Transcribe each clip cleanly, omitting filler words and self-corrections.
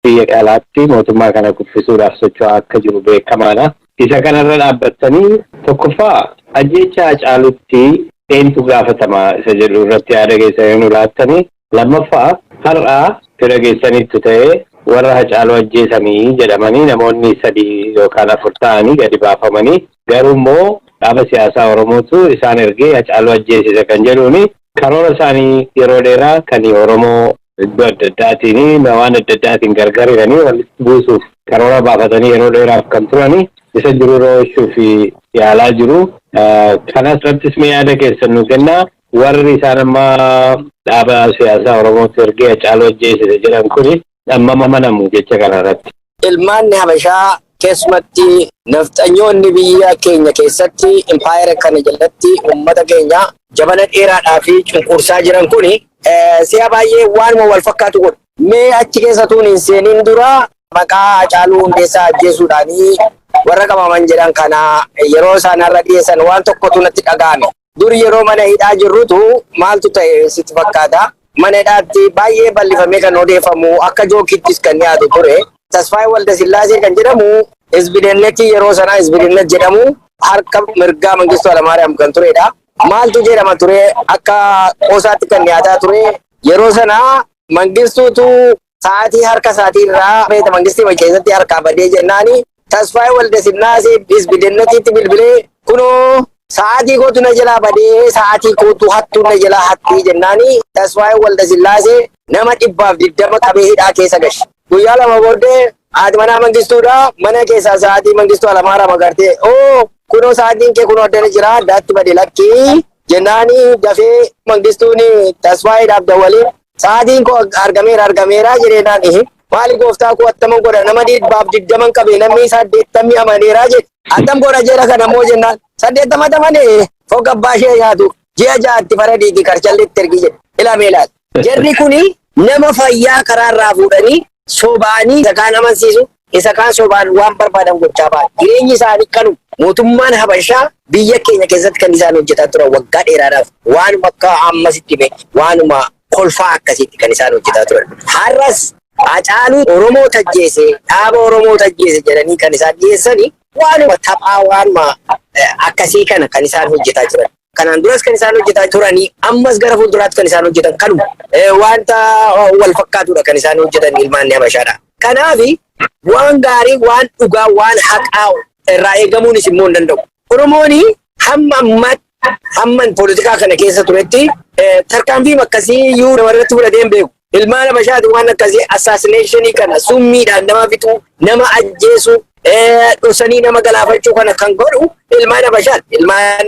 biyya alaatti mootummaa kana kuffisuudhaaf socho'aa akka jiru beekamaadha. Isa kanarra dhaabbattanii tokkoffaa ajjeechaa Hacaaluutti eentu gaafatama isa jedhu irratti yaada keessanii laattanii lammaffaa har'aa fira keessanitti ta'ee warra Hacaaluu ajjeesanii jedhamanii namoonni 3 yookaan 4 ta'anii gadi baafamanii garuu immoo dhaaba siyaasaa Oromootu isaan ergee Hacaaluu ajjeesise kan jedhuuni karoora isaanii yeroo dheeraa kan Oromoo iddoo adda addaatiin waan adda addaatiin gargaariranii walitti buusuuf karoora baafatanii yeroo dheeraaf kan turani isa jiru rooshuuf yaalaa jiru. Kanas irrattis yaada keessan nu kennaa. Warri isaan amma dhaaba siyaasaa Oromootti ergee Hacaaluu ajjeesise jedhan kuni amma manamu jecha kanarratti. Ilmaanni Habashaa keessumatti nafxanyoonni biyya keenya keessatti impaayera kana jalatti uummata keenya jabana dheeraadhaa fi cunqursaa jiran kuni si'a baay'ee waanuma wal fakkaatu godhu. Mee achi keessatuun hin seeniin dura maqaa Hacaaluu Hundeessaa ajjeesuudhaanii warra qabaman jedhan kana yeroo isaan irra dhiyeessan waan tokkotu natti dhaga'ame. Dur yeroo mana hidhaa jirrutu maaltu ta'e sitti fakkaata? Mana hidhaatti baay'ee bal'ifamee kan odeeffamu akka jookittis kan dhiyaatu ture. Tasfaayee Waldasillaasee kan jedhamu Hizbidennetii yeroo sanaa Hizbidennet jedhamu harka mirgaa Mangistuu Hayilamaariyaam kan turedha. Maaltu jedhama ture akka qoosaatti kan dhiyaataa ture. Yeroo sanaa Mangistuutu sa'aatii harka isaatii irraa beekta Mangistii keessatti harkaa badee jennaani Tasfaayee Waldasillaasee Hizbidennetiitti bilbilee kunoo sa'aatii kootu na jalaa badee sa'aatii kootu hattuu na jalaa hattii jennaani Tasfaayee Waldasillaasee nama 120 qabee hidhaa keessa gashi. Guyyaa lama booddee haati manaa Mangistuudha mana keessaa sa'aatii Mangistuu Hayilamaariyaam agartee kunoo sa'aatiin kee kunoo addana jira addaatti bade lakkii jennaani dafee Mangistuun Tasfaayeedhaaf dawwalee sa'aatiin koo argameera jedheenaan maali gooftaa koo attaman godha nama 120 qabee namni 80 amaneera jedhe attam godha jedha kana moo jennaan 80 tamanee foga abbaa ishee nyaatu ji'a ja'atti faradiiti karchallitti ergi jedhe ilame ilaal. Jarri kuni nama fayyaa karaarraa fuudhanii sobaanii isa kaan amansiisu isa kaan sobaan waan barbaadan gochaa ba'an jireenyi isaanii kanu mootummaan Habashaa biyya keenya keessatti kan isaan hojjetaa turan waggaa dheeraadhaaf waanuma akka ammasitti waanuma kolfaa akkasitti kan isaan hojjetaa turan. Har'as Hacaaluu Oromoo tajjeese dhaaba Oromoo tajjeese jedhanii kan isaan dhiyeessanii waanuma taphaa waanuma akkasii kana kan isaan hojjetaa jiran. Kanaan duras kan isaan hojjetaa turanii ammas gara fuulduraatti kan isaan hojjetan kanuma wanta wal fakkaatudha kan isaan hojjetan ilmaanni Habashaadha. Kanaafi waan gaarii waan dhugaa waan haqaa irraa eegamuunis immoo hin danda'u. Oromooni hamman poolitikaa kana keessa turetti tarkaanfii akkasii iyyuu namarratti fudhatee hin beeku. Ilmaan Habashaati waan akkasii assassinatiinii kana summiidhaan nama fixuu nama ajjeesuu dhosanii nama galaafachuu kana kan godhu ilmaan Habashaati. Ilmaan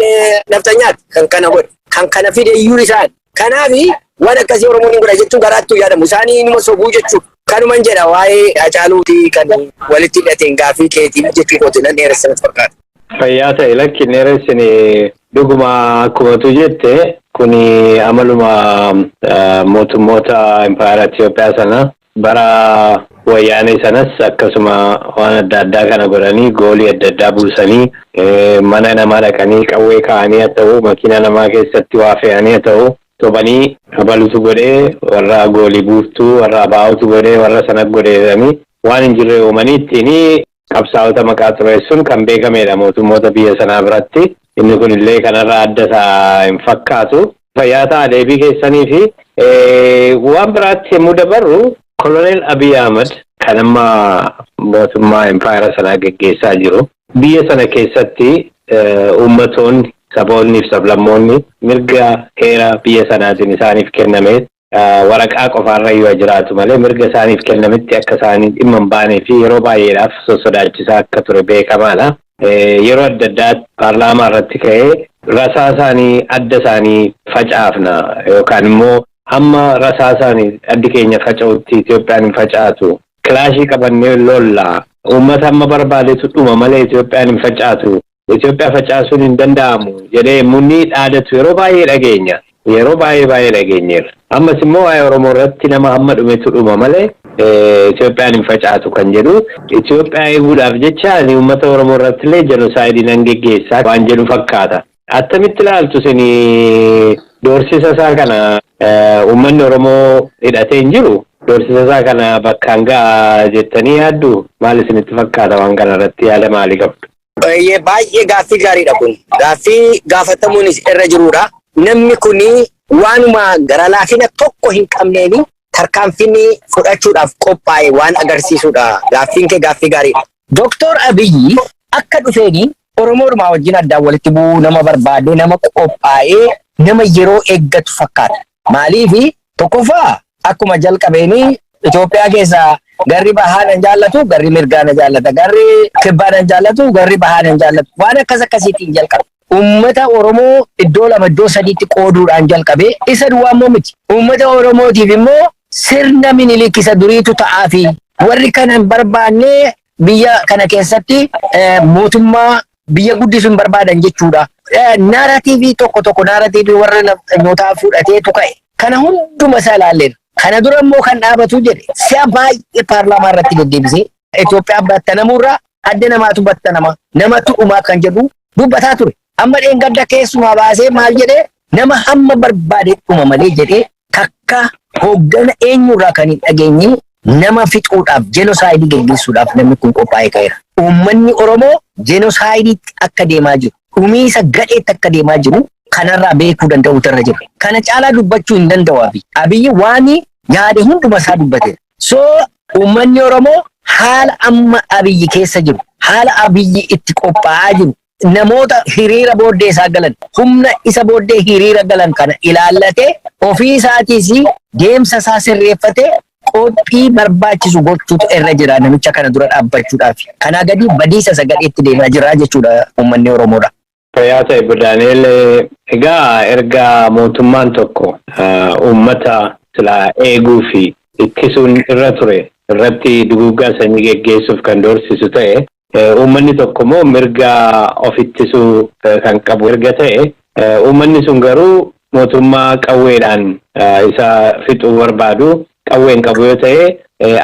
naftanyaati kan kana godhu kan kana fide iyyuu isaan. Kanaafi waan akkasii Oromoon hin godha jechuun garaattuu yaadamu isaanii inuma sobuu jechuudha. Kanuman jedha waa'ee Hacaaluutii kan walitti hidhateen gaaffii keetii jechuu kooti nan dheeressanitti fakkaata. Fayyaa ta'e lakki dheeressine dhuguma akkumatu jette kuni amaluma mootummoota impaayera Itoophiyaa sana bara wayyaanee sanas akkasuma waan adda addaa kana godhanii goolii adda addaa buusanii mana namaa dhaqanii qawwee kaa'anii haa ta'u makiina namaa keessatti waa fe'anii haa ta'u sobanii abalutu godhee warra goolii buuftuu warra baa'utu godhee warra sana godheedhanii waan hin jirre uumanii ittiin qabsaa'ota maqaa xureessuun kan beekamedha mootummoota biyya sanaa biratti. Inni kun illee kanarraa adda isaa hin fakkaatu. Fayyaa ta'aa deebii keessanii fi waan biraatti yommuu dabarru Koloneel Abiy Ahmed kan amma mootummaa impaayera sanaa geggeessaa jiru. Biyya sana keessatti uummatoonni saboonni fi sablammoonni mirga heera biyya sanaatiin isaaniif kenname waraqaa qofaarra yoo jiraatu malee mirga isaaniif kennametti akka isaanii dhimma hin baanee fi yeroo baay'eedhaaf sodaachisaa akka ture beekamaadha. Yeroo adda addaa paarlaamaa irratti ka'ee rasaa isaanii adda isaanii facaafna yookaan immoo hamma rasaa isaanii addi keenya faca'utti Itoophiyaan hin facaatu kilaashii qabannee lollaa uummata amma barbaadetu dhuma malee Itoophiyaan hin facaatu Itoophiyaa facaasuun hin danda'amu jedhee munni dhaadatu yeroo baay'ee dhageenya yeroo baay'ee dhageenyeerra. Ammas immoo waa'ee Oromoo irratti nama hamma dhumetu dhuma malee Itoophiyaan hin facaatu kan jedhu Itoophiyaa eeguudhaaf jecha uummata Oromoo irratti illee jenosaayidii nan geggeessaa waan jedhu fakkaata. Attamitti ilaaltu isin doorsisa isaa kana uummanni Oromoo hidhatee hin jiru Doorsisa kana bakkaan ga'a jettanii yaaddu maal isinitti fakkaata waan kana irratti yaada maalii qabdu? Baay'ee gaaffii gaariidha kun. Gaaffii gaafatamuunis irra jirudha. Namni kuni waanuma gara laafina tokko hin qabneeni tarkaanfii fudhachuudhaaf qophaa'e waan agarsiisudha. Gaaffiin kee gaaffii gaariidha. Dr. Abiyyi akka dhufeeni Oromoodhuma wajjin addaan walitti bu'uu nama barbaade nama qophaa'ee nama yeroo eeggatu fakkaata. Maaliifi tokkoffaa akkuma jalqabeeni Itoophiyaa keessa garri bahaan hin jaallatu, garri mirgaan hin jaallata, garri kibbaan hin jaallatu, garri bahaan hin jaallatu. Waan akkasiitiin jalqabe. Uummata Oromoo iddoo lama iddoo sadiitti qooduudhaan jalqabe isa duwwaa immoo miti. Uummata Oromootiif immoo sirna minilik isa duriitu ta'aa fi warri kana hin barbaanne biyya kana keessatti mootummaa biyya guddisuu hin barbaadan jechuudha. Naaratiivii tokko naaratiivii warra nyootaa fudhateetu ka'e. Kana hunduma isaa ilaalleera. Kana dura immoo kan dhaabatu jedhe si'a baay'ee paarlaamaa irratti deddeebisee Itoophiyaa battanamurraa adda namaatu battanama namatu dhumaa kan jedhu dubbataa ture. Amma dheengadda keessumaa baasee maal jedhee nama hamma barbaade dhuma malee jedhee takka hooggana eenyurraa kan hin dhageenye nama fixuudhaaf jenosaayidii gaggeessuudhaaf namni kun qophaa'ee ka'eera. Uummanni Oromoo jenosaayidiitti akka deemaa jiru dhumiisa gadheetti akka deemaa jiru kanarraa beekuu danda'uutu irra jira. Kana caalaa dubbachuu hin danda'u Abiyyi waan yaade hunduma isaa dubbateera. So uummanni Oromoo haala amma Abiyyi keessa jiru haala Abiyyi itti qophaa'aa jiru namoota hiriira booddee isaa galan humna isa booddee hiriira galan kana ilaallatee ofii isaatiis deemsa isaa sirreeffatee qophii barbaachisu gochuutu irra jira namicha kana dura dhaabbachuudhaaf. Kanaa gadi badiisa isa gadheetti deemaa jira jechuudha uummanni Oromoodha. Fayyaasa Ibbo Daani'el, egaa erga mootummaan tokko uummata silaa eeguu fi ittisuun irra ture irratti duguuggaa sanyii geggeessuuf kan doorsisu ta'e uummanni tokko immoo mirga of ittisuu kan qabu erga ta'e uummanni sun garuu mootummaa qawweedhaan isa fixuu barbaadu qawween qabu yoo ta'e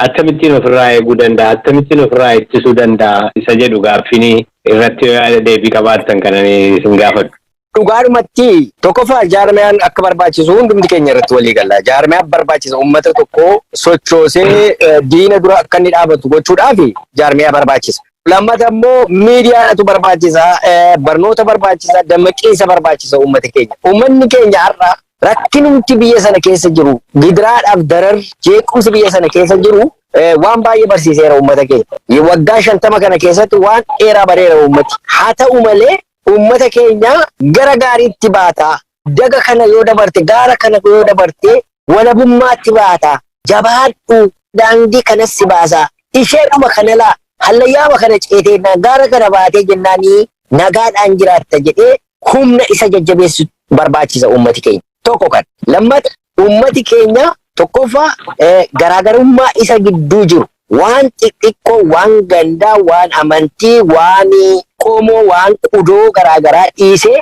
akkamittiin ofirraa eeguu danda'a akkamittiin ofirraa ittisuu danda'a isa jedhu gaaffiin irratti deebii qabaattan kanan isin gaafadhu. Dhugaadhumatti tokkoffaa jaarmiyaan akka barbaachisu hundumti keenya irratti walii galla. Jaarmiyaan barbaachisa uummata tokko sochoosee diina dura akka inni dhaabatu gochuudhaaf jaarmiyaa barbaachisa. Lammata immoo miidiyaatu barbaachisa, barnoota barbaachisa, dammaqiinsa barbaachisa uummata keenya. Uummanni keenya har'a rakkinumti biyya sana keessa jiru gidiraadhaaf darar jeequmsi biyya sana keessa jiru waan baay'ee barsiiseera uummata keenya. Waggaa 50 kana keessatti waan dheeraa bareera uummati. Haa ta'u malee uummata keenya gara gaariitti baata. Daga kana yoo dabarte, gaara kana yoo dabarte walabummaatti baata. Jabaadhu daandii kanas si baasa. Isheedhuma kana laa hallayyaama kana ceetee gaara kana baatee jennaanii nagaadhaan jiraatta jedhee humna isa jajjabeessu barbaachisa uummati keenya. Tokko kan lammata uummati keenya tokkoffaa garaagarummaa isa gidduu jiru waan xixiqqoo, waan gandaa, waan amantii, waan qomoo, waan qudoo garaagaraa dhiisee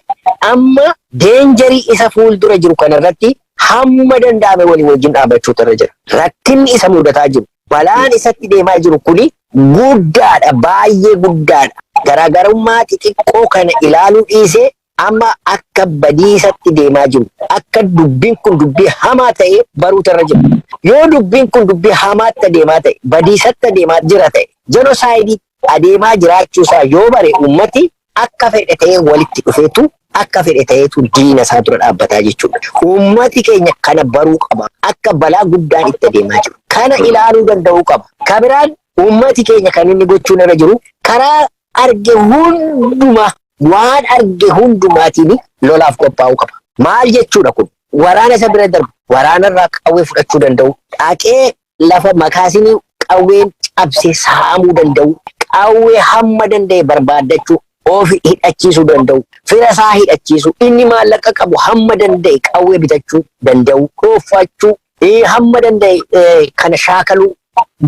amma deenjarii isa fuuldura jiru kanarratti hamma danda'ame walii wajjin dhaabbachuutu irra jira. Rakkinni isa mudataa jiru, balaan isatti deemaa jiru kuni guddaadha, baay'ee guddaadha. Garaagarummaa xixiqqoo kana ilaaluu dhiisee amma akka badiisatti deemaa jiru. Akka dubbiin kun dubbii hamaa ta'e baruutu irra jira. Yoo dubbiin kun dubbii hamaatti deemaa ta'e, badiisatti adeemaa jira ta'e, jenosaayidii adeemaa jiraachuusaa yoo bare uummati akka fedhe ta'ee walitti dhufeetu akka fedhe ta'eetu diina isaa dura dhaabbataa jechuudha. Uummati keenya kana baruu qaba. Akka balaa guddaan itti adeemaa jiru. Kana ilaaluu danda'uu qaba. Kabiraan uummati keenya kan inni gochuun irra jiru karaa arge hundumaa waan arge hundumaatiin lolaaf qophaa'uu qaba. Maal jechuudha kun? Waraana isa bira darbu, waraanarraa qawwee fudhachuu danda'u, dhaqee lafa makaasinii qawween cabsee saamuu danda'u, qawwee hamma danda'e barbaaddachuu, ofi hidhachiisuu danda'u, fira isaa hidhachiisu, inni maallaqa qabu hamma danda'e qawwee bitachuu danda'u, dhoofachuu, hamma danda'e kana shaakaluu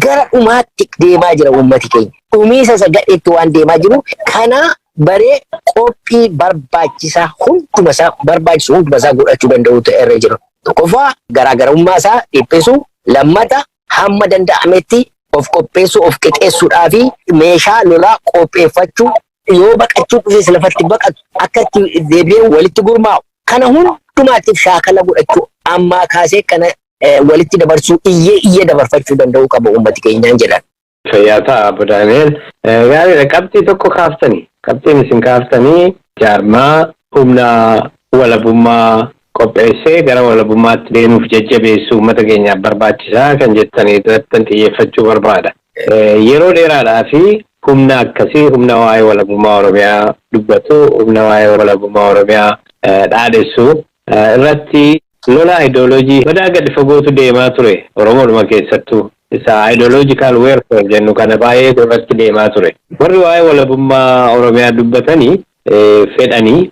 gara dhumaatti deemaa jira uummati keenya. Dhumiisa isa gadheetti waan deemaa jiru kana baree qophii barbaachisaa hundumasaa godhachuu danda'u ta'e jira. Tokkoffaa garaagarummaa isaa dhiphisuu, lammata hamma danda'ametti of qopheessuu, of qixeessuudhaafi meeshaa lolaa qopheeffachuu, yoo baqachuu dhufes lafatti baqatu akka itti deebi'ee walitti gurmaa'u. Kana hundumaatiif shaakala godhachuu ammaa kaasee kana walitti dabarsuu iyyee dabarfachuu danda'u qaba uummati keenyaan jedhan. Fayyaata Abbo Daani'el. Gaariidha qabxii tokko kaaftanii. Qabxiin isin kaaftanii jaarmaa humna walabummaa qopheessee gara walabummaatti deemuuf jajjabeessuu uummata keenyaaf barbaachisaa kan jettanii irratti xiyyeeffachuu barbaada. Yeroo dheeraadhaa fi humna akkasii humna waa'ee walabummaa Oromiyaa dubbatu humna waa'ee walabummaa Oromiyaa dhaadessu irratti lola ideoloojii badaa gadi fagootu deemaa ture Oromoodhuma keessattuu. Isa ideological warfare jennu kana baay'ee irratti deemaa ture. Warri waa'ee walabummaa Oromiyaa dubbatanii fedhanii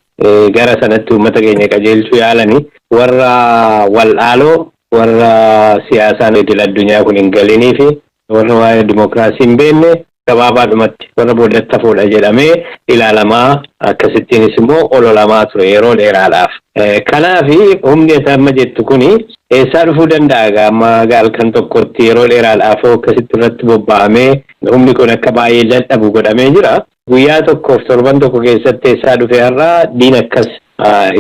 gara sanatti uummata keenya qajeelchuu yaalanii warra wal'aaloo warra siyaasaan idil addunyaa kun hin galinii fi warra waa'ee dimokiraasii hin beekne gabaabaadhumatti warra booddatti hafuudha jedhamee ilaalamaa akkasittiinis immoo ololamaa ture yeroo dheeraadhaaf. Kanaafi humni amma jettu kuni eessaa dhufuu danda'a amma halkan tokkotti yeroo dheeraadhaaf akkasitti irratti bobba'amee humni kun akka baay'ee dadhabu godhamee jira. Guyyaa tokkoof torban tokko keessatti eessaa dhufe har'aa diin akkas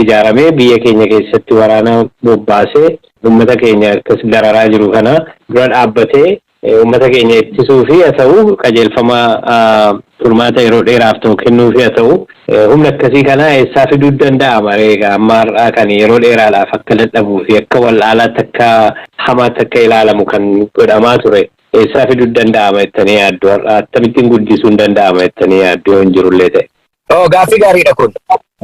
ijaaramee biyya keenya keessatti waraana bobbaasee uummata keenya akkas dararaa jiru kana dura dhaabbatee uummata keenya ittisuu fi haa ta'u qajeelfama furmaata yeroo dheeraaf ta'u kennuu fi haa ta'u humna akkasii kana eessaa fiduu danda'ama reegaa amma har'aa kan yeroo dheeraadhaaf akka dadhabuu fi akka wal'aalaatti akka hamaatti akka ilaalamu kan godhamaa ture eessaa fiduu danda'ama jettanii yaaddu har'aa akkamittiin guddisuu danda'ama jettanii yaaddu yoo hin jirullee ta'e. Gaaffii gaariidha kun.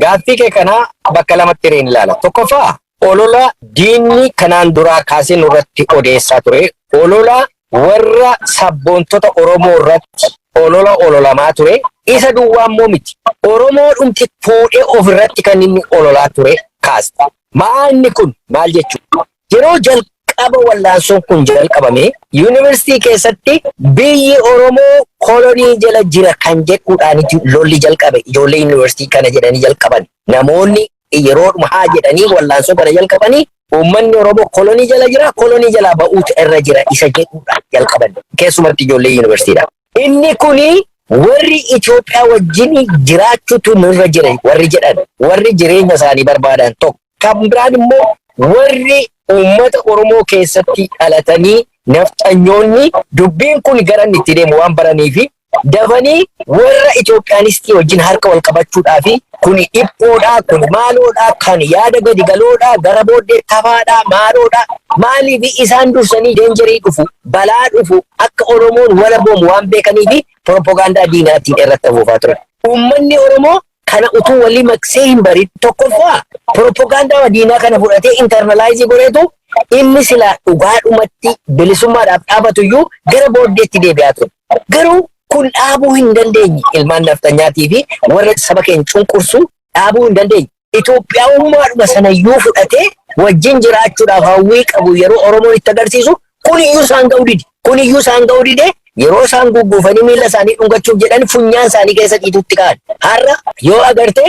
Gaaffii kee kana bakka lamatti hireen ilaala. Tokkoffaa olola diinni kanaan duraa kaasee nurratti odeessaa ture. Olola warra sabboontota Oromoo irratti ololamaa ture. Isa duwwaa immoo miti. Oromoo dhumti fuudhee ofirratti kan inni ololaa ture kaasta. Maalni kun maal jechuudha? Yeroo jalqaba wallaansoon kun jalqabame yuunivarsiitii keessatti biyyi Oromoo kolonii jala jira kan jedhuudhaan lolli jalqabe. Ijoollee yuunivarsiitii kana jedhanii jalqaban. Namoonni yeroodhuma haa jedhanii wallaansoo kana jalqabanii uummanni Oromoo kolonii jala jira, kolonii jalaa ba'uutu irra jira isa jedhuudhaan jalqaban. Keessumatti ijoollee yuunivarsiitiidha. Inni kuni warri Itoophiyaa wajjin jiraachuutu nurra jira warri jedhan, warri jireenya isaanii barbaadan tokko. Kan biraan immoo warri uummata Oromoo keessatti dhalatanii nafxanyoonni dubbiin kun gara inni itti deemu waan baraniifi dafanii warra Itoophiyaanistii wajjin harka wal qabachuudhaafi kun dhiphoodhaa, kun maaloodhaa, kan yaada gadi galoodhaa, gara booddee tafaadhaa, maaloodhaa. Maaliif isaan dursanii deenjarii dhufu, balaa dhufu, akka Oromoon walaboomu waan beekaniifi propagaandaa diinaatiin irratti afuufaa turan. Uummanni Oromoo kana utuu walii maksee hin barin tokkoffaa propagaandaa diinaa kana fudhatee internalaayizii godheetu inni silaa dhugaadhumatti bilisummaadhaaf dhaabatuyyuu gara booddeetti deebi'aa ture. Garuu kun dhaabuu hin dandeenye ilmaan nafxanyaatii fi warra saba keenya cunqursu dhaabuu hin dandeenye. Itoophiyaa'ummaadhuma sanayyuu fudhatee wajjin jiraachuudhaaf hawwii qabu yeroo Oromoon itti agarsiisu kuniyyuu isaan ga'uu dide. Kuniyyuu isaan ga'uu dide yeroo isaan gugguufanii miila isaanii dhungachuuf jedhan funyaan isaanii keessa dhiitutti ka'an. Har'a yoo agarte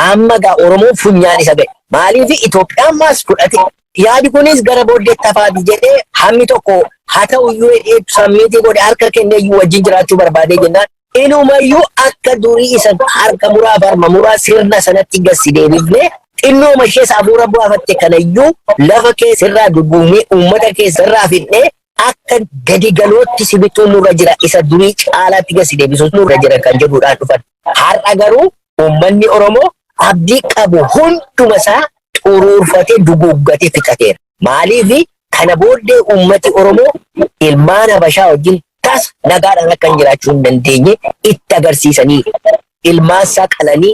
amma gaa Oromoon funyaan isa ga'e. Maaliif Itoophiyaan maas fudhate? Yaadi kunis gara booddeetti hafaati jedhee hammi tokko haa ta'uyyuu hedheetu sammiitii godhe harka kenneeyyuu wajjin jiraachuu barbaadee jennaan. Inumayyuu akka durii isa harka muraa farma muraa sirna sanatti gassi deebifne xinnooma ishees hafuura bu'aafatte kanayyuu lafa keessarraa dubbuunee uummata keessarraa fidnee akka gadi galootti sibituun nurra jira isa durii caalaatti gassi deebisuus nurra jira kan jedhuudhaan dhufan. Har'a garuu uummanni Oromoo abdii qabu hunduma isaa xuruurfatee duguuggatee fixateera. Maaliif kana booddee uummati Oromoo ilmaan Habashaa wajjin tas nagaadhaan akka hin jiraachuu hin dandeenye itti agarsiisanii ilmaan isaa qalanii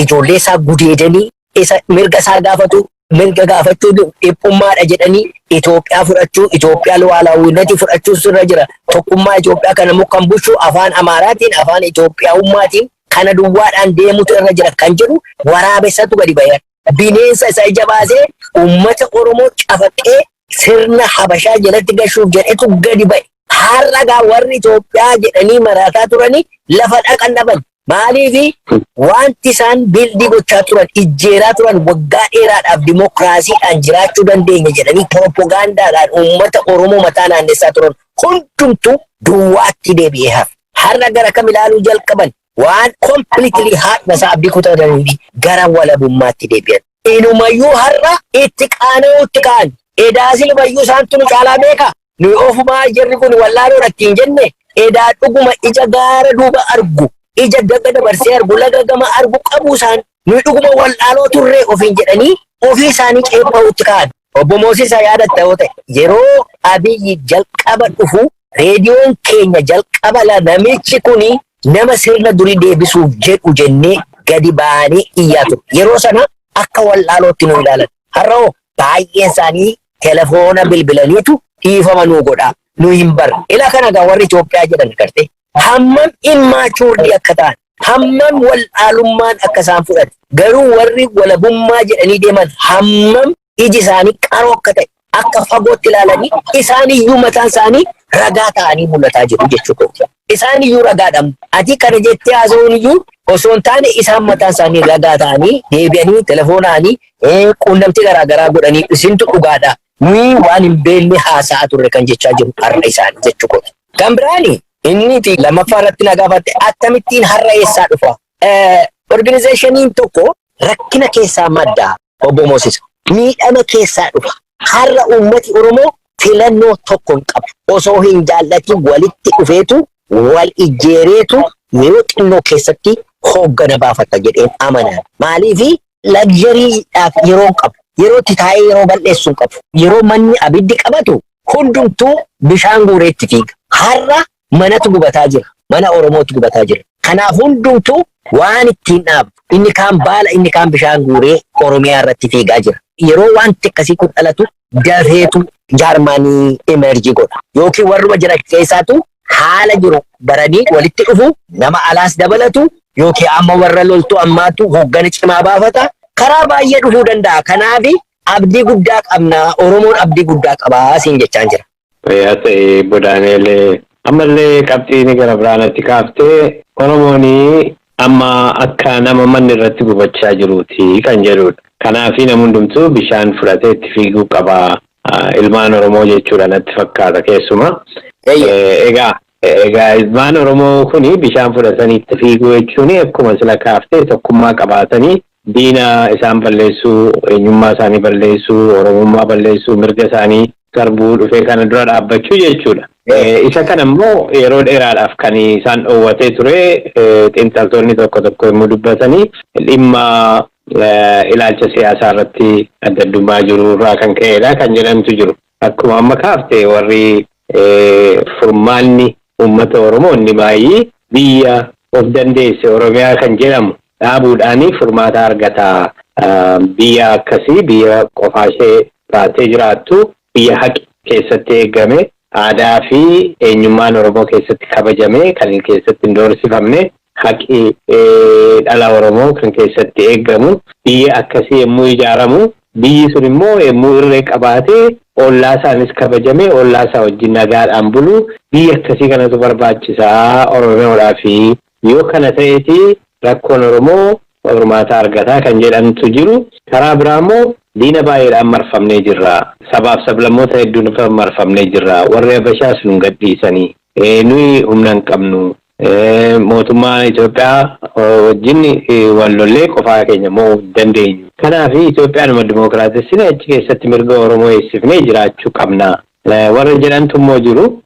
ijoollee isaa gudeedanii isa mirga isaa gaafatu mirga gaafachuu dhiphummaadha jedhanii Itoophiyaa fudhachuu Itoophiyaa luwaalawwiinatti fudhachuu sirra jira. Tokkummaa Itoophiyaa kana immoo kan bulchu afaan Amaaraatiin afaan Itoophiyaa'ummaatiin kana duwwaadhaan deemutu irra jira kan jedhu waraabessatu gadi ba'eera. Bineensa isa ija baasee uummata Oromoo cafaqee sirna Habashaa jalatti gashuuf jedhetu gadi ba'e. Har'a warri Itoophiyaa jedhanii maraataa turanii lafa dhaqan dhaban. Maaliif wanti isaan bildii gochaa turan ijjeeraa turan waggaa dheeraadhaaf dimokiraasiidhaan jiraachuu dandeenya jedhanii propagaandaadhaan uummata Oromoo mataa naannessaa turan hundumtuu duwwaatti deebi'ee hafe. Har'a gara kam ilaaluu jalqaban waan completely haadha isaa abdii kutatanii gara walabummaatti deebi'an. Inumayyuu har'a itti qaana'uutti ka'an Edaa silbayyuu isaantu nu caalaa beeka. Nuyi ofumaa jirri kun wallaaloo rakkiin jenne edaa dhuguma ija gaara duuba argu, ija gaga dabarsee argu, laga gama argu qabu isaan nuyi dhuguma wallaaloo turree ofiin jedhanii ofii isaanii ceebba'utti ka'an. Obbo Moosisaa yaadatta yoo ta'e yeroo Abiyyi jalqaba dhufu reediyoon keenya jalqaba namichi kuni nama sirna durii deebisuuf jedhu jennee gadi baanee iyyaa ture. Yeroo sana akka wallaalootti nu ilaalan. Har'oo baay'een isaanii telefoona bilbilaniitu dhiifama nuu godhaa. Nu hin barre. Ila kana gaa warri Itoophiyaa jedhan garte. Hammam immachuurri akka ta'an, hammam wallaalummaan akka isaan fudhate. Garuu warri walabummaa jedhanii deeman hammam iji isaanii qaroo akka ta'e akka fagootti ilaalanii isaaniyyuu mataan isaanii ragaa ta'anii mul'ataa jiru jechuudha. Isaaniyyuu ragaadhaan ati kana jettee haasa'uun iyyuu osoo hin taane isaan mataan isaanii ragaa ta'anii deebi'anii telefoonanii quunnamtii garaagaraa godhanii isintu dhugaadha. Nuyi waan hin beekne haasa'aa turre kan jechaa jiru har'a isaanii jechuudha. Kan biraani inni lammaffaa irratti na gaafatte akkamittiin har'a eessaa dhufa? Organizeeshiniin tokko rakkina keessaa maddaa obbo Moosisa. Miidhama keessaa dhufa. Har'a uummati Oromoo filannoo tokko hin qabu. Osoo hin jaallatiin walitti dhufeetu wal ijjeereetu yeroo xinnoo keessatti hooggana baafata jedheen amanaan. Maaliifi lagzariidhaaf yeroo hin qabu. Yeroo itti taa'ee yeroo balleessu hin qabu. Yeroo manni abiddi qabatu hundumtuu bishaan guureetti fiiga. Har'a manatu gubataa jira. Mana Oromootu gubataa jira. Kanaaf hundumtuu waan ittiin dhaabu. Inni kaan baala, inni kaan bishaan guuree Oromiyaa irratti fiigaa jira. Yeroo wanti akkasii kun dhalatu dafeetu jaarmaanii emerjii godha. Yookiin warruma jira keessaatu haala jiru baranii walitti dhufu nama alaas dabalatu yookiin amma warra loltuu ammaatu hooggana cimaa baafata. Karaa baay'ee dhufuu danda'a. Kanaaf abdii guddaa qabna. Oromoon abdii guddaa qabaa siin jechaan jira. Yaa ta'e Bodaaneelee ammallee qabxiin gara biraanatti kaaftee Oromoon amma akka nama manni irratti gubachaa jiruuti kan jedhudha. Kanaaf namni hundumtuu bishaan fudhatee itti fiiguu qaba. Ilmaan Oromoo jechuudha natti fakkaata keessumaa. Egaa ilmaan Oromoo kuni bishaan fudhatanii itti fiiguu jechuun akkuma sila kaaftee tokkummaa qabaatanii diina isaan balleessuu, eenyummaa isaanii balleessuu, Oromummaa balleessuu, mirga isaanii garbuu dhufee kana dura dhaabbachuu jechuudha. Isa kana immoo yeroo dheeraadhaaf kan isaan dhoowwatee ture xiinxaltoonni tokko tokko yommuu dubbatanii dhimma ilaalcha siyaasaa irratti adda addummaa jiru irraa kan ka'edha kan jedhamtu jiru. Akkuma amma kaafte warri furmaanni uummata Oromoo inni baay'ee biyya of dandeesse Oromiyaa kan jedhamu dhaabuudhaanii furmaata argata. Biyya akkasii biyya qofaa ishee baatee jiraattu biyya haqi keessatti eegame aadaa fi eenyummaan Oromoo keessatti kabajame kan keessatti hin doorsifamne haqi dhala Oromoo kan keessatti eegamu biyya akkasii yommuu ijaaramu biyyi sun immoo yommuu irree qabaatee ollaa isaanis kabajame ollaa isaa wajjin nagaadhaan bulu biyya akkasii kanatu barbaachisaa Oromoodhaa fi yoo kana ta'eeti rakkoon Oromoo furmaata argataa kan jedhamtu jiru. Karaa biraa immoo diina baay'eedhaan marfamnee jirra. Sabaaf sablammoota hedduun marfamnee jirra. Warri Habashaas nu gadhiisanii. Nuyi humna hin qabnu. Mootummaan Itoophiyaa wajjin wal lollee qofaa keenya moo dandeenyu. Kanaaf Itoophiyaan dimokiraatessina achi keessatti mirga Oromoo eessifnee jiraachuu qabna. Warra jedhantu immoo jiru.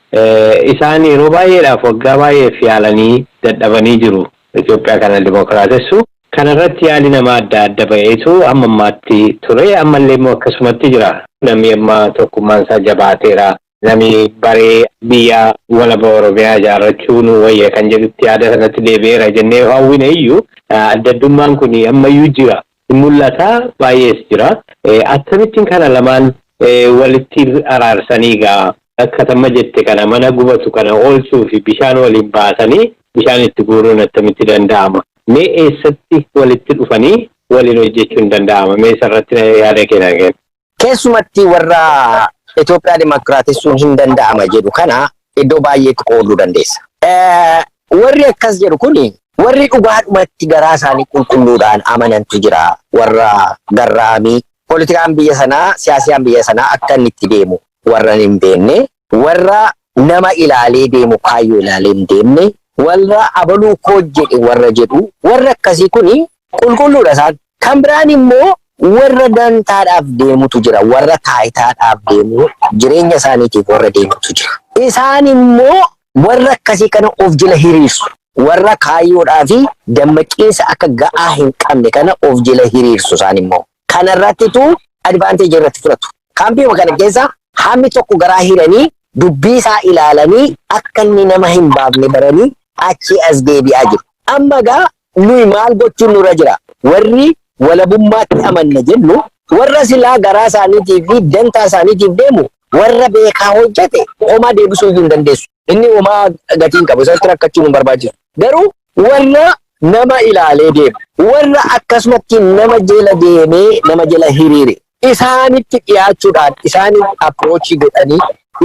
Isaan yeroo baay'eedhaaf waggaa baay'eef yaalanii dadhabanii jiru. Itoophiyaa kana dimokiraatessu. Kanarratti yaali nama adda adda ba'eetu amma ammaatti ture ammallee immoo akkasumatti jira. Namni amma tokkummaan isaa jabaateera. Namni baree biyya walaba Oromiyaa ijaarrachuun wayya kan jedhutti yaada kanatti deebi'eera jennee hawwina iyyuu adda addummaan kun ammayyuu jira. Mul'ata baay'ees jira. Akkamittiin kana lamaan walitti araarsanii gaa akka tamma jette kana mana gubatu kana oolchuu fi bishaan waliin baasanii bishaan itti guuruun akkamitti danda'ama? Mee eessatti walitti dhufanii waliin hojjechuun danda'ama? Mee isarratti yaada kenna. Keessumatti warra Itoophiyaa dimokiraatessuun hin danda'ama jedhu kana iddoo baay'eetti qooduu dandeessa. Warri akkas jedhu kuni warri dhugaadhumatti garaa isaanii qulqulluudhaan amanantu jira. Warra garraamii poolitikaan biyya sanaa, siyaasiyaan biyya sanaa akka inni itti deemu warra hin beekne, warra nama ilaalee deemu kaayyoo ilaalee hin deemne, warra abaluu koo jedhe warra jedhu warra akkasii kuni qulqulluudha isaan. Kan biraan immoo warra dantaadhaaf deemutu jira, warra taayitaadhaaf deemu jireenya isaaniitiif warra deemutu jira. Isaan immoo warra akkasii kana of jala hiriirsu, warra kaayyoodhaa fi dammaqiinsa akka ga'aa hin qabne kana of jala hiriirsu isaan immoo. Kanarrattitu advaanteejii irratti fudhatu. Kaampii kana keessa hammi tokko garaa hiranii dubbii isaa ilaalanii akka inni nama hin baafne baranii achi as deebi'aa jiru. Amma gaa nuyi maal gochuun nurra jira? Warri walabummaatti amanna jennu warra silaa garaa isaaniitiif fi dantaa isaaniitiif deemu warra beekaa hojjete homaa deebisuu hin dandeessu. Inni homaa gatiin qabu isatti rakkachuun hin barbaachisu. Garuu warra nama ilaalee deemu, warra akkasumatti nama jala deemee nama jala hiriire isaanitti dhiyaachuudhaan isaaniin approachii godhanii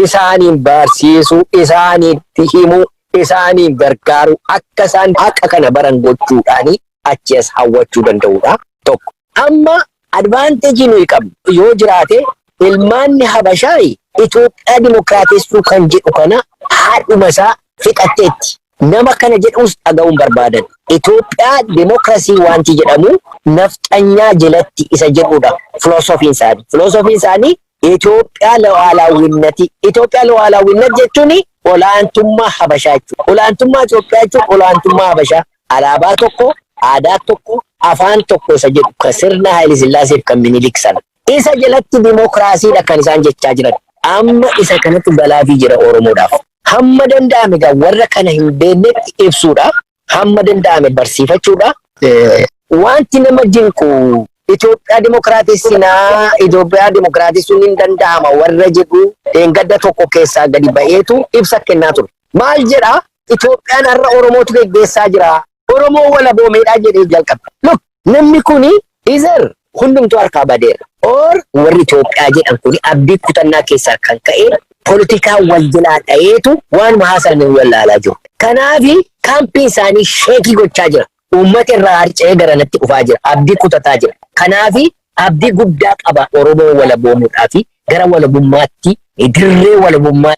isaaniin barsiisuu, isaaniitti himuu, isaaniin gargaaru akka isaan haqa kana baran gochuudhaani achi as hawwachuu danda'udha. Tokko. Amma advaanteejii nuyi qabnu yoo jiraate ilmaanni Habashaa Itoophiyaa Dimookiraatessuu kan jedhu kana haadhuma isaa fixatteetti. Nama kana jedhus dhaga'uun barbaadan. Itoophiyaa Dimookiraasii wanti jedhamu nafxanyaa jalatti isa jedhudha. Filoosofiin isaanii. Filoosofiin isaanii Itoophiyaa lu'aalaawwinnati. Itoophiyaa lu'aalaawwinnati jechuun olaantummaa Habashaa jechuudha. Olaantummaa Itoophiyaa jechuun olaantummaa Habashaa. Alaabaa tokko, aadaa tokko, afaan tokko isa jedhu kan sirna Haayile Sillaaseef kan Minilik sana. Isa jalatti dimookiraasiidha kan isaan jechaa jiran. Amma isa kanatti galaafii jira Oromoodhaaf. Hamma danda'ame gaa warra kana hin beeknetti ibsuudhaaf, hamma danda'ame barsiifachuudhaaf wanti nama dinqu Itoophiyaa Dimookiraatessinaa, Itoophiyaa Dimookiraatessuun hin danda'ama warra jedhu gadda tokko keessaa gadi ba'eetu ibsa kennaa ture. Maal jedhaa? Itoophiyaan har'a Oromootu geggeessaa jira. Oromoo walaboomeedhaa jedhee jalqaba. Look, namni kuni izar hundumtuu harkaa badeera. Warri Itoophiyaa jedhan kuni abdii kutannaa keessaa kan ka'e politikaa wal jalaa dha'eetu waan mahaasan wallaalaa jiru. Kanaafi kaampiin isaanii sheekii gochaa jira. Uummata irraa harca'ee garanatti dhufaa jira. Abdii kutataa jira. Kanaafi abdii guddaa qaba Oromoo walaboomuudhaa fi gara walabummaatti dirree walabummaa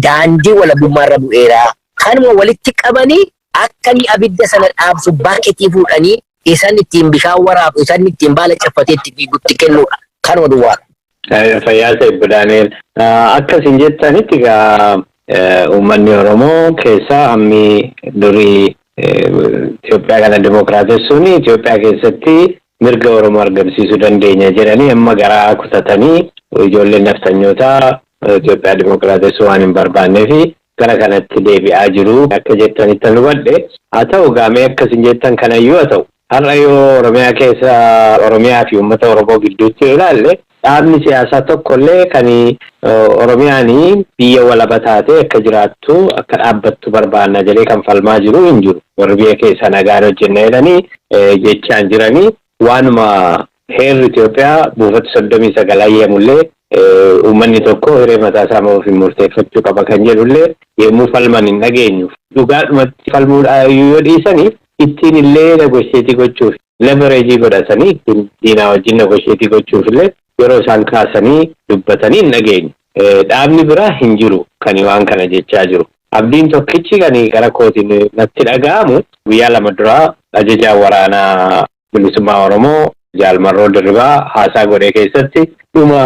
daandii walabummaarra bu'eera. Kanuma walitti qabanii akka inni abidda sana dhaabsu baaketii fuudhanii isaan ittiin bishaan waraabu, isaan ittiin baala caffatee itti fiigutti kennuudha. Kanuma duwwaa. Fayyaasa Ibbo Daani'el. Akkasiin jettanitti egaa uummanni Oromoo keessaa hammi durii Itoophiyaa kana dimookiraatessuun Itoophiyaa keessatti mirga Oromoo argamsiisuu dandeenya jedhanii amma garaa kutatanii ijoolleen nafxanyootaa Itoophiyaa dimookiraatessuu waan hin barbaannee fi gara kanatti deebi'aa jiru. Akka jettanitti hubadhe haa ta'u gaamee akkasiin jettan kanayyuu haa ta'u har'a yoo Oromiyaa keessa Oromiyaa fi uummata Oromoo gidduutti ilaalle dhaabni siyaasaa tokkollee kan Oromiyaan biyya walaba taatee akka jiraattu akka dhaabbattu barbaanna jedhee kan falmaa jiru hin jiru. Warri biyya keessa nagaan hojjenna jedhanii jechaan jiranii waanuma heerri Itoophiyaa buufata 39 ayyamullee uummanni tokko hiree mataa isaa ofiin murteeffachuu qaba kan jedhullee yommuu falman hin dhageenyu. Dhugaadhumatti falmuudhaan yoo dhiisanii ittiin illee negosheetii gochuuf levereejii godhatanii diinaa wajjin negosheetii gochuuf illee yeroo isaan kaasanii dubbatanii hin dhageenyu. Dhaabni biraa hin jiru kan waan kana jechaa jiru. Abdiin tokkichi kan gara kootiin natti dhaga'amu guyyaa lama duraa ajajaa waraanaa bilisummaa Oromoo Jaalmarroo Dirribaa haasaa godhee keessatti dhuma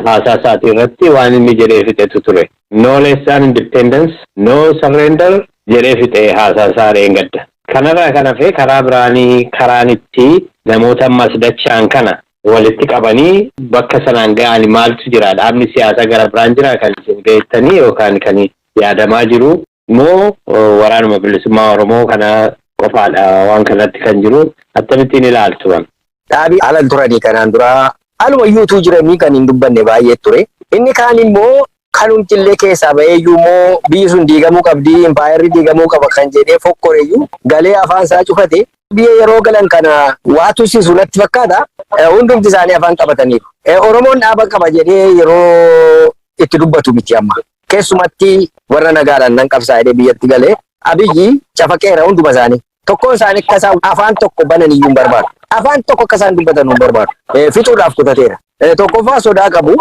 haasaa isaatii irratti waan inni jedhee fixetu ture. No less than independence, no surrender jedhee fixee haasaa isaa dheengadda. Kanarraa kan hafe karaa biraanii karaan itti namoota ammas dachaan kana walitti qabanii bakka sanaan ga'anii maaltu jira? Dhaabni siyaasaa gara biraan jira kan isin beektanii yookaan kan yaadamaa jiru moo waraanuma bilisummaa Oromoo kana qofaadha waan kanatti kan jiru akkamittiin ilaaltu? Dhaabii alal turanii kanaan dura alumayyuutu jiranii kan hin dubbanne baay'ee ture. Inni kaan immoo kanumtillee keessaa ba'eeyyuu immoo biyyi sun diigamuu qabdi, impaayerri diigamuu qaba kan jedhee fokkoreeyyuu galee afaan isaa cufate. Biyya yeroo galan kana waatu sisu natti fakkaata. Hundumti isaanii afaan qabataniiru. Oromoon dhaaba qaba jedhee yeroo itti dubbatu miti amma. Keessumatti warra nagaadhaan nan qabsaa jedhee biyyatti galee Abiyyi cafaqeera hunduma isaanii. Tokkoon isaanii akka isaan afaan tokko banan iyyuu hin barbaadu. Afaan tokko akka isaan dubbatan hin barbaadu. Fixuudhaaf kutateera. Tokkoffaa sodaa qabu.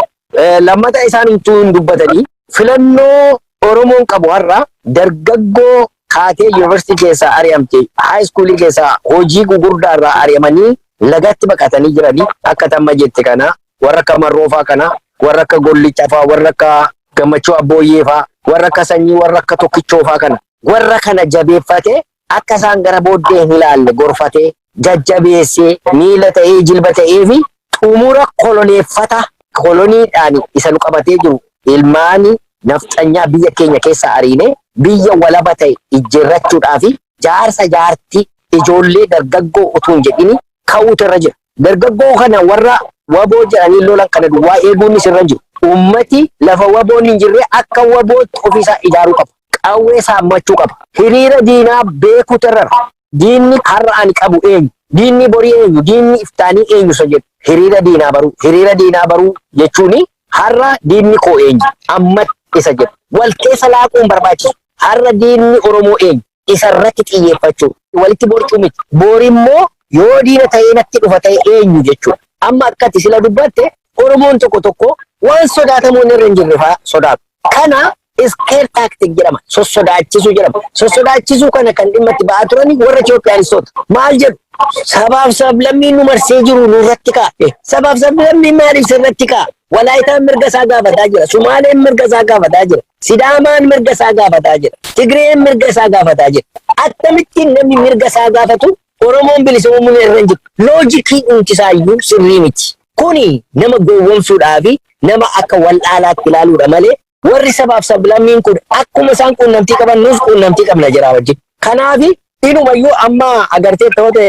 Lammata isaan hin dubbatanii filannoo Oromoon qabu har'a dargaggoo kaatee yuunivarsiitii keessaa ari'amte, haayiskuulii keessaa hojii gugurdaa irraa ari'amanii lagatti baqatanii jiranii akka tamma jette kana warra akka marroofaa kana warra akka gollichaa warra akka gammachuu abbooyyeefaa warra akka sanyii warra akka tokkichoofaa kana warra kana jabeeffatee akka isaan gara booddee hin ilaalle gorfatee jajjabeessee miila ta'ee jilba ta'ee fi xumura koloneeffata koloniidhaan isa nu qabatee jiru ilmaanii nafxanyaa biyya keenya keessa ariine biyya walaba ta'e ijjeerrachuudhaa fi jaarsa jaartii ijoollee dargaggoo utuu hin jedhini ka'uutu irra jira. Dargaggoo kana warra waboo jedhanii lolan kana duwwaa eeguunis irra jiru. Ummati lafa waboon hin jirre akka wabootti ofiisaa ijaaruu qaba. Qawwee saammachuu qaba. Hiriira diinaa beekuutu irra jira. Diinni har'a ani qabu eenyu? Diinni borii eenyu? Diinni iftaanii eenyu isa jedhu. Hiriira diinaa baruu. Hiriira diinaa baruu jechuun har'a diinni koo eenyu? Ammatti isa jedhu. Wal keessa laaquun barbaachisu. Har'a diinni Oromoo eenyu? Isa irratti xiyyeeffachuu. Walitti borcuu miti. Borimmoo yoo diina ta'ee natti dhufa ta'e eenyu jechuudha. Amma akkatti sila dubbatte Oromoon tokko tokko waan sodaatamuun irra hin jirre fa'aa sodaatu. Kana iskeer taaktik jedhama. Sossodaachisuu jedhama. Sossodaachisuu kana kan dhimma itti ba'aa turani warra Itoophiyaanistoota. Maal jedhu? Sabaaf sablammiin nu marsee jiru nurratti kaa'e. Sabaaf sablammiin maaliif sirratti ka'a? Walaayitaan mirga isaa gaafataa jira. Sumaaleen mirga isaa gaafataa jira. Sidaamaan mirga isaa gaafataa jira. Tigreen mirga isaa gaafataa jira. Akkamittiin namni mirga isaa gaafatu Oromoon bilisummaa irra hin jiru. Loojikii dhuunfisaayyuu sirrii miti. Kuni nama gowwoomsuudhaa fi nama akka wal'aalaatti ilaaluudha malee warri sabaaf sablammiin kun akkuma isaan quunnamtii qaban nus quunnamtii qabna jira wajjin. Kanaaf inumayyuu amma agartee ta'ote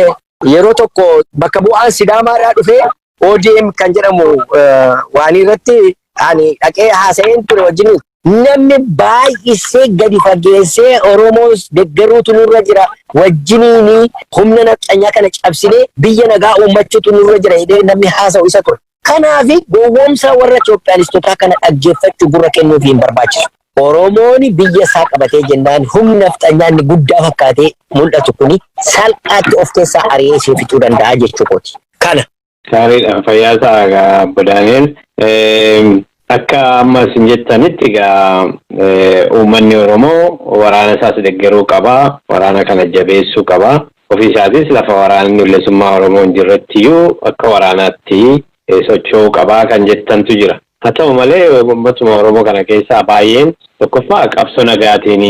yeroo tokko bakka bu'aan Sidaamaadhaa dhufee ODM kan jedhamu waan irratti ani dhaqee haasa'een ture wajjin namni baay'isee gadi fageessee Oromoos deeggaruutu nurra jira wajjiniini humna nafxanyaa kana cabsinee biyya nagaa uummachuutu nurra jira jedhee namni haasa'u isa ture. Kanaaf gowwoomsa warra Itoophiyaanistotaa kana dhaggeeffachuu gurra kennuuf hin barbaachisu. Oromoon biyya isaa qabatee jennaan humna nafxanyaa inni guddaa fakkaatee mul'atu kuni salphaatti of keessaa ari'ee ishee fixuu danda'a jechuukooti. Kana. Gaariidha Fayyaasaa Obbo Daani'el. Akka amma isin jettanitti egaa uummanni Oromoo waraana isaas deeggaruu qaba. Waraana kana jabeessuu qaba. Ofii isaatis lafa waraanni bilisummaa Oromoo hin jirrettiyyuu akka waraanaatti socho'uu qaba kan jettantu jira. Haa ta'u malee uummatuma Oromoo kana keessaa baay'een tokkoffaa qabsoo nagaatiin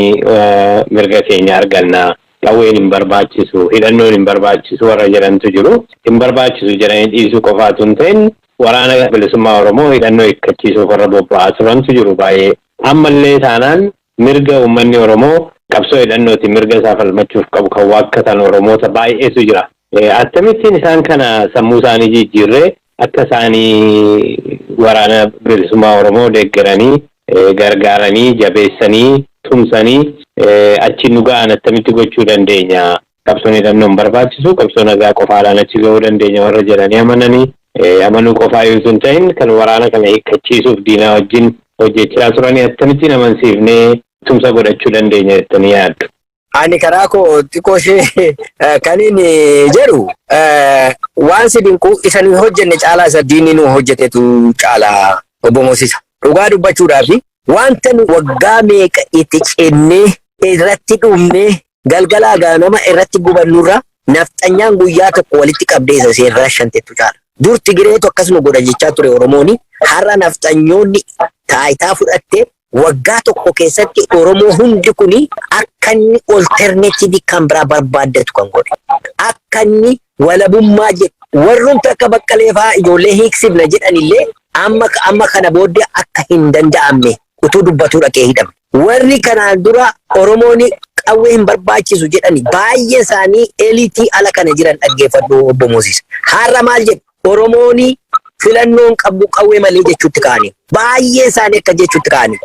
mirga keenya arganna. Qawween hin barbaachisu, hidhannoon hin barbaachisu warra jedhantu jiru. Hin barbaachisu jedhanii dhiisuu qofaatu hin ta'in waraana bilisummaa Oromoo hidhannoo hiikkachiisuuf warra bobba'aa turantu jiru baay'ee. Ammallee taanaan mirga uummanni Oromoo qabsoo hidhannootiin mirga isaa falmachuuf qabu kan waakkatan Oromoota baay'eetu jira. Akkamittiin isaan kana sammuu isaanii jijjiirree akka isaanii waraana bilisummaa Oromoo deeggaranii gargaaranii jabeessanii tumsanii achi nu ga'an akkamitti gochuu dandeenya? Qabsoon hidhannoon barbaachisu qabsoo nagaa qofaadhaan achi ga'uu dandeenya warra jedhanii amananii amanuu qofaa yoo hin ta'in kan waraana kana hiikkachiisuuf diinaa wajjin hojjechaa turanii akkamittiin amansiifnee tumsa godhachuu dandeenya jettanii yaaddu? Ani karaa koo xiqqoo ishee kan inni jedhu waan si dinquu isa nuyi hojjenne caalaa isa diinni nu hojjetetu caalaa obbo Moosisa. Dhugaa dubbachuudhaaf wanta nu waggaa meeqa itti cennee irratti dhumnee galgalaa gaanama irratti gubannurra nafxanyaan guyyaa tokko walitti qabdee isa seerraa shanteettu caala. Dur Tigireetu akkasuma godha jechaa ture Oromooni. Har'a nafxanyoonni taayitaa fudhattee waggaa tokko keessatti Oromoo hundi kuni akka inni olterneetiivii kan biraa barbaaddatu kan godhe. Akka inni walabummaa jedhu warrumti akka Baqqalee fa'aa ijoollee hiiksifna jedhanillee amma kana booddee akka hin danda'amne utuu dubbatuu dhaqee hidhame. Warri kanaan dura Oromoon qawwee hin barbaachisu jedhani baay'ee isaanii eliitii ala kana jiran dhaggeeffadhu obbo Moosisa. Har'a maal jedhu Oromoon filannoon qabu qawwee malee jechuutti kaa'anii baay'ee isaanii akka jechuutti kaa'anii.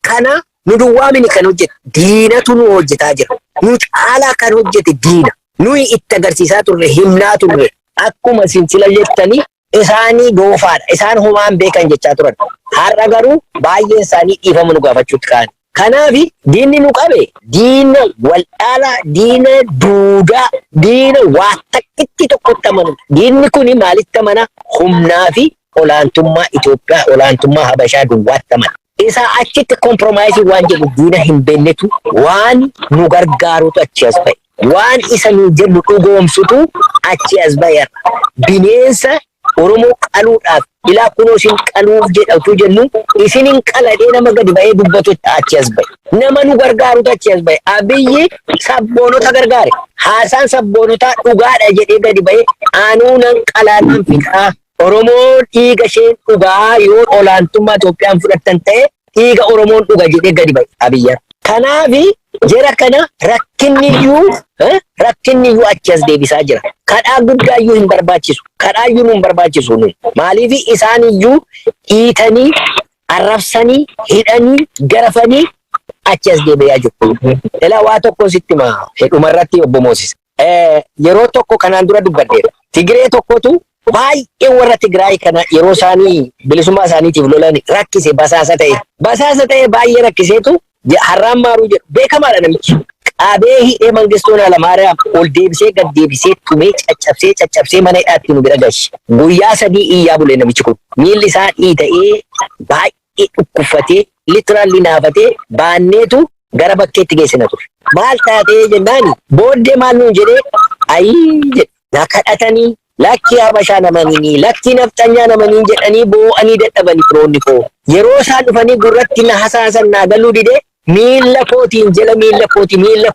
Kana nu duwwaamini kan hojjetu diinatu nu hojjetaa jira. Nu caalaa kan hojjete diina. Nuyi itti agarsiisaa turre himnaa turre akkuma sinsila jettanii isaanii doofaadha. Isaan homaan beekan jechaa turan. Har'a garuu baay'een isaanii dhiifama nu gaafachuutti kaa'an. Kanaaf diinni nu qabe diina wal'aanaa, diina duudaa, diina waa takkitti tokkotti amanu. Diinni kuni maalitti amana? Humnaa fi olaantummaa Itoophiyaa, olaantummaa Habashaa duwwaatti amana. Isa achitti komproomaayisii waan jedhu diina hin beeknetu waan nu gargaarutu achi as ba'e. waan isa nu jennu dhugoomsutu achi as bayar. Bineensa Oromoo qaluudhaaf ilaa kunoo isin qaluuf jedhatu jennu isinin qaladhee nama gadi ba'ee dubbatu achi as baye. Nama nu gargaarutu achi as baye. Abiyyi sabboonota gargaare. Haasaan sabboonotaa dhugaadha jedhee gadi ba'ee aanuu nan qalaa nan fixaa. Oromoon dhiiga isheen dhugaa yoo olaantummaa Itoophiyaan fudhattan ta'e dhiiga Oromoon dhuga jedhee gadi ba'e Abiyyaan. Kanaafi jara kana rakkinniyyuu achi as deebisaa jira. Kadhaa guddaayyuu hin barbaachisu. Kadhaayyuu nu hin barbaachisu nu. Maaliifi isaaniyyuu dhiitanii, arrabsanii, hidhanii, garafanii achi as deebi'aa jiru. Ilaa waa tokko sitti hedhumarratti obbo Mooses. Yeroo tokko kanaan dura dubbadheera. Tigiree tokkotu baay'ee warra Tigraay kana yeroo isaanii bilisummaa isaaniitiif lolan rakkise basaasa ta'e. Basaasa ta'e baay'ee rakkiseetu harraan maaruu jedhu beekamaadha namichi. Qabee hidhee Mangistuun Hayilamaariyaam ol deebisee gad deebisee tumee caccabsee mana hidhaatti nu bira galche. Guyyaa 3 iyyaa bulee namichi kun. Miilli isaa dhiita'ee baay'ee dhukkuffatee litiraalli naafatee baanneetu gara bakkeetti geessina ture. Maal taatee jennaani booddee maal nuun jedhee ayii jedhe na kadhatanii lakki Habashaa namanii lakki nafxanyaa namanii jedhanii boo'anii dadhabanii firoonni koo. Yeroo isaan dhufanii gurratti na hasaasan naa galuu didee miilla kootiin jala miilla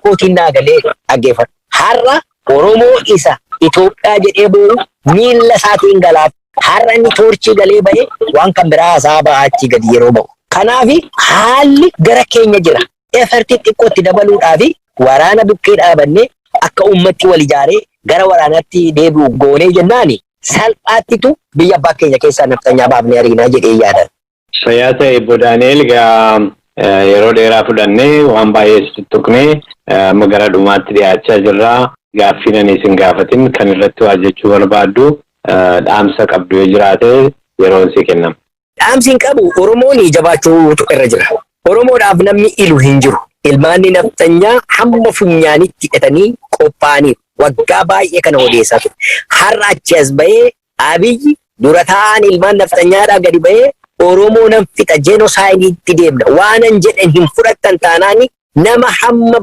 kootiin naa galee dhaggeeffatu. Har'a Oromoo isa Itoophiyaa jedhee boo'u miilla isaatiin galaaf. Har'a inni toorchii galee ba'e waan kan biraa isaa ba'aachi gadi yeroo ba'u. Kanaafi haalli gara keenya jira. Efertii xiqqootti dabaluudhaafi waraana bukkee dhaabannee akka ummatti wal ijaaree gara waraanaatti deebi'u goonee jennaani salphaattitu biyya abbaa keenya keessaa nafxanyaa baafnee ariinaa jedhee yaadan. Siyaasa Obbo Daani'el yeroo dheeraa fudhannee waan baay'ee tuqnee gara dhumaatti dhiyaachaa jirra. Gaaffii nan isin gaafatin kan irratti waa jechuu barbaaddu dhaamsa qabdu yoo jiraate yeroon si kennama. Dhaamsiin qabu Oromoon jabaachuutu irra jira. Oromoodhaaf namni ilu hin jiru. Ilmaanni nafxanyaa hamma funyaanitti hidhatanii qophaa'anii waggaa baay'ee kana odeessaa ture. Har'a achi as bahee Abiyyi dura taa'an ilmaan nafxanyaadhaa gadi bahee Oromoo nan fixa jeenosaayidiitti deemna. Waanan jedhan hin fudhattan taanaani nama hamma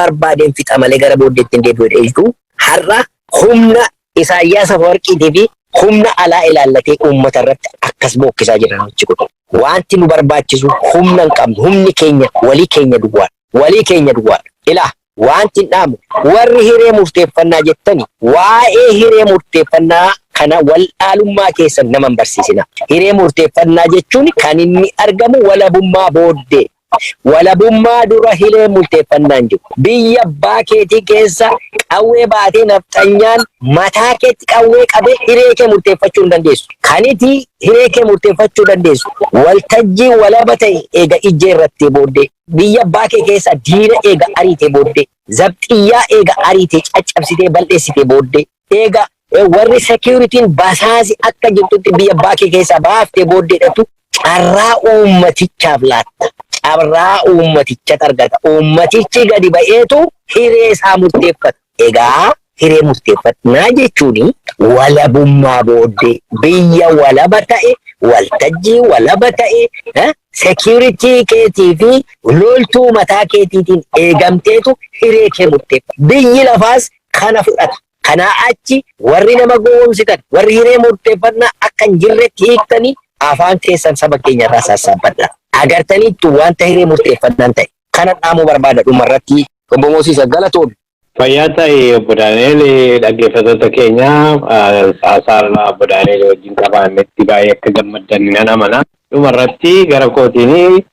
barbaadeen fixa malee gara booddeetti hin deebi'u jechuudha. Har'a humna Isaayyaas Afwerqiitii fi humna alaa ilaallatee uummata irratti akkas bookkisaa jira namichi kun. Wanti nu barbaachisu humna hin qabnu. Humni keenya walii keenya duwwaadha. Ilaa wanti hin dhaamu warri hiree murteeffannaa jettani waa'ee hiree murteeffannaa kana waldhaalummaa keessan nama hin barsiisina. Hiree murteeffannaa jechuun kan inni argamu walabummaa booddee. Walabummaa dura hiree murteeffannaan jiru. Biyya abbaa keetii keessa qawwee baatee nafxanyaan mataa keetti qawwee qabee hiree kee murteeffachuu hin dandeessu. Kaniti hiree kee murteeffachuu dandeessu. Waltajjii walaba ta'e eega ijjeerrattee booddee. Biyya abbaa kee keessa diina eega ariitee booddee. Zabxiyyaa eega ariitee caccabsitee bal'eessitee booddee. Eega warri security'n basaasi akka jirtutti biyya abbaa kee keessa baaftee booddeedhatu carraa uummatichaaf laatta. Carraa uummatichatti argata. Uummatichi gadi ba'eetu hiree isaa murteeffata. Egaa hiree murteeffannaa jechuun walabummaa booddee biyya walaba ta'e, waltajjii walaba ta'e, security keetii fi loltuu mataa keetiitiin eegamteetu hiree kee murteeffata. Biyyi lafaas kana fudhata. Kanaa achi warri nama gowwoomsitan, warri hiree murteeffannaa akka hin jirretti hiiktanii afaan keessan saba keenya irraa sassaabadha. Agartaniittu wanta hiree murteeffannaan ta'e kana dhaamuu barbaada dhumarratti obbo Moosiis galatoomne. Fayyaa ta'e Obbo Daani'el dhaggeeffattoota keenya haasaarraa Obbo Daani'el wajjin qabaannetti baay'ee akka gammaddan nan amana. Dhumarratti gara kootiin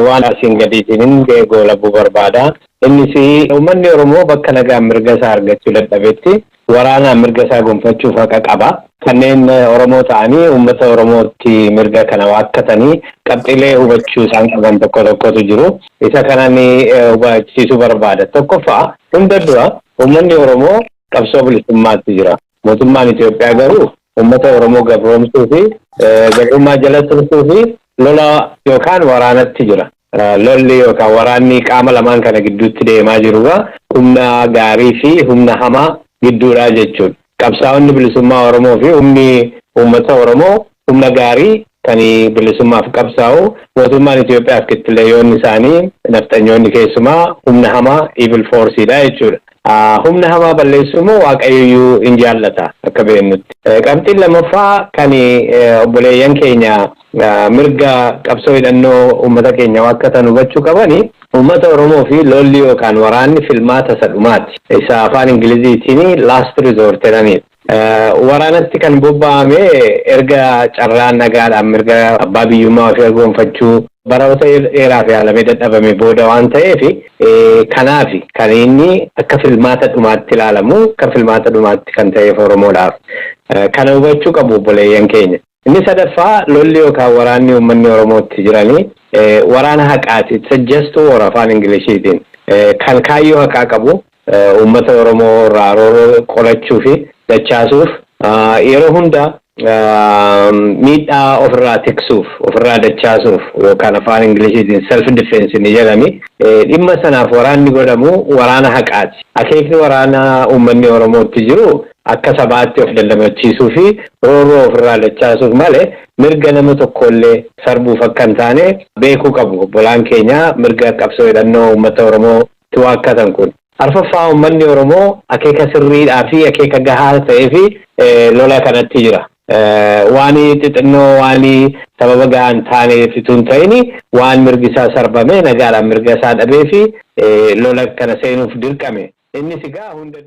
waan asiin gadiitiin goolabuu barbaada. Innis uummanni Oromoo bakka nagaan mirga isaa argachuu dadhabetti waraanaan mirga isaa gonfachuuf haqa qaba. Kanneen Oromoo ta'anii uummata Oromootti mirga kana waakkatanii qabxiilee hubachuu isaan qaban tokkotu jiru. Isa kanaan hubachiisuu barbaada. Tokkoffaa hunda dura uummanni Oromoo qabsoo bilisummaatti jira. Mootummaan Itoophiyaa garuu uummata Oromoo gabroomsuu fi gabrummaa jala tursuu fi lola yookaan waraanatti jira. Lolli yookaan waraanni qaama lamaan kana gidduutti deemaa jiruudha. Humna gaarii fi humna hamaa gidduudhaa jechuudha. Qabsaa'onni bilisummaa Oromoo fi humni uummata Oromoo humna gaarii kani bilisummaaf qabsaa'u mootummaan Itoophiyaaf kittileeyyoonni isaanii naftanyoonni keessumaa humna hamaa evil force dha jechuudha. Humna hamaa balleessuu moo waaqayyoo hin jaallata akka beeknutti. Qabxiin lamaffaa kan obboleeyyan keenya mirga qabsoo hidhannoo uummata keenya akka tan hubachuu qabani uummata Oromoo fi lolli yookaan waraanni filmaata sadhumaati. Isa afaan Ingiliziitiin last resort jedhanii. Waraanatti kan bobba'ame erga carraan nagaadhaan mirga abbaa biyyummaa ofii gonfachuu baroota dheeraaf yaalamee dadhabame booda waan ta'eef kanaaf kan inni akka filmaata dhumaatti ilaalamu akka filmaata dhumaatti kan ta'eef Oromoodhaaf kana hubachuu qabu obboleeyyan keenya. Inni sadaffaa lolli yookaan waraanni uummanni Oromootti jiranii waraana haqaati. It's a just war afaan Ingiliziitiin kan kaayyoo haqaa qabu uummata Oromoo irraa qolachuu fi dachaasuuf yeroo hunda miidhaa ofirraa tiksuuf ofirraa dachaasuuf yookaan afaan Ingiliziitiin self defense ni jedhami. Dhimma sanaaf waraanni godhamu waraana haqaati. Akeekni waraana uummanni Oromootti jiru akka sabaatti of dandamachiisuu fi roorroo ofirraa dachaasuuf malee mirga nama tokkollee sarbuuf akka hin taane beekuu qabu. Obbolaan keenya mirga qabsoo hidhannoo uummata Oromootti waakkatan kun. Arfaffaa uummanni Oromoo akeeka sirriidhaa fi akeeka gahaa ta'ee fi lola kanatti jira. Waan xixinnoo waan sababa gahaa hin taaneef utuu hin ta'in waan mirgi isaa sarbame nagaadhaan mirga isaa dhabee fi lola kana seenuuf dirqame. Innis egaa hunda